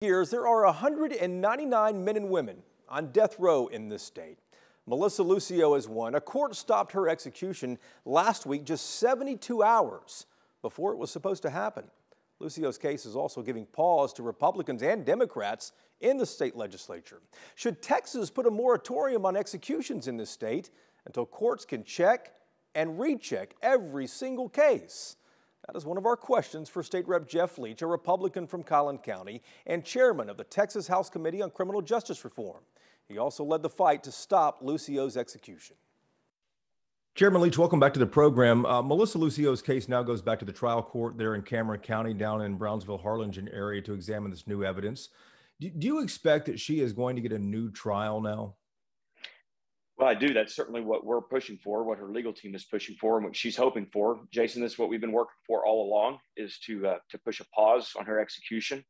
Years, there are 199 men and women on death row in this state. Melissa Lucio is one. A court stopped her execution last week, just 72 hours before it was supposed to happen. Lucio's case is also giving pause to Republicans and Democrats in the state legislature. Should Texas put a moratorium on executions in this state until courts can check and recheck every single case? That is one of our questions for State Rep Jeff Leach, a Republican from Collin County and chairman of the Texas House Committee on Criminal Justice Reform. He also led the fight to stop Lucio's execution. Chairman Leach, welcome back to the program. Melissa Lucio's case now goes back to the trial court there in Cameron County down in Brownsville-Harlingen area to examine this new evidence. Do you expect that she is going to get a new trial now? Well, I do. That's certainly what we're pushing for, what her legal team is pushing for, and what she's hoping for. Jason, this is what we've been working for all along, is to push a pause on her execution,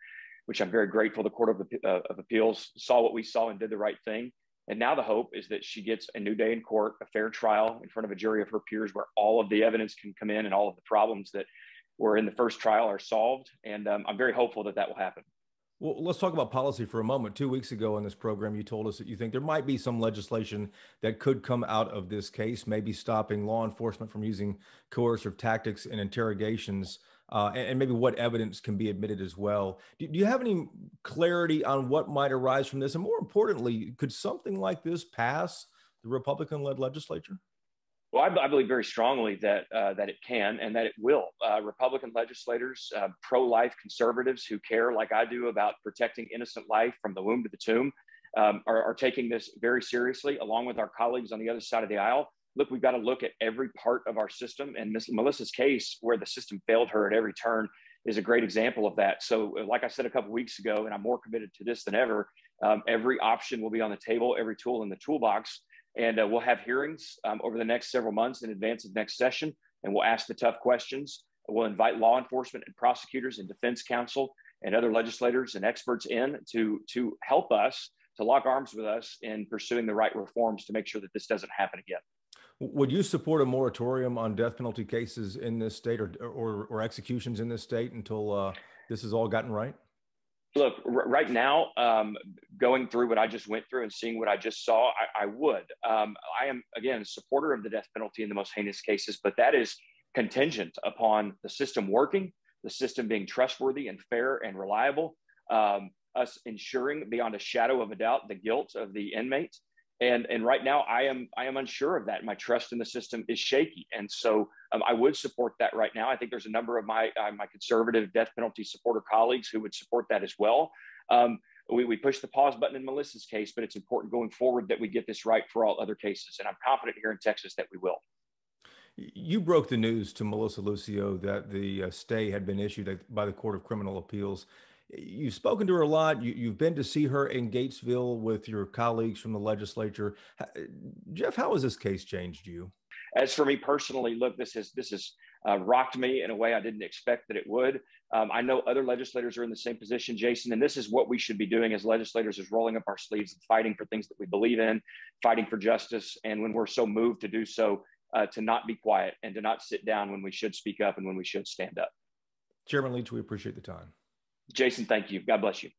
which I'm very grateful the Court of Appeals saw what we saw and did the right thing. And now the hope is that she gets a new day in court, a fair trial in front of a jury of her peers where all of the evidence can come in and all of the problems that were in the first trial are solved. And I'm very hopeful that that will happen. Well, let's talk about policy for a moment. 2 weeks ago in this program, you told us that you think there might be some legislation that could come out of this case, maybe stopping law enforcement from using coercive tactics in interrogations, and maybe what evidence can be admitted as well. Do you have any clarity on what might arise from this? And more importantly, could something like this pass the Republican-led legislature? Well, I believe very strongly that it can and that it will. Republican legislators, pro-life conservatives who care, like I do, about protecting innocent life from the womb to the tomb, are taking this very seriously, along with our colleagues on the other side of the aisle. Look, we've got to look at every part of our system, and Melissa's case, where the system failed her at every turn, is a great example of that. So, like I said a couple of weeks ago, and I'm more committed to this than ever, every option will be on the table, every tool in the toolbox. And we'll have hearings over the next several months in advance of next session, and we'll ask the tough questions. We'll invite law enforcement and prosecutors and defense counsel and other legislators and experts in to help us, to lock arms with us in pursuing the right reforms to make sure that this doesn't happen again. Would you support a moratorium on death penalty cases in this state or executions in this state until this has all gotten right? Look, right now, going through what I just went through and seeing what I just saw, I would. I am, again, a supporter of the death penalty in the most heinous cases, but that is contingent upon the system working, the system being trustworthy and fair and reliable, us ensuring beyond a shadow of a doubt the guilt of the inmate. And right now, I am unsure of that. My trust in the system is shaky, and so I would support that right now. I think there's a number of my conservative death penalty supporter colleagues who would support that as well. We push the pause button in Melissa's case, but it's important going forward that we get this right for all other cases, and I'm confident here in Texas that we will. You broke the news to Melissa Lucio that the stay had been issued by the Court of Criminal Appeals. You've spoken to her a lot. You've been to see her in Gatesville with your colleagues from the legislature. Jeff, how has this case changed you? As for me personally, look, this has rocked me in a way I didn't expect that it would. I know other legislators are in the same position, Jason, and this is what we should be doing as legislators, is rolling up our sleeves and fighting for things that we believe in, fighting for justice. And when we're so moved to do so, to not be quiet and to not sit down when we should speak up and when we should stand up. Chairman Leach, we appreciate the time. Jason, thank you. God bless you.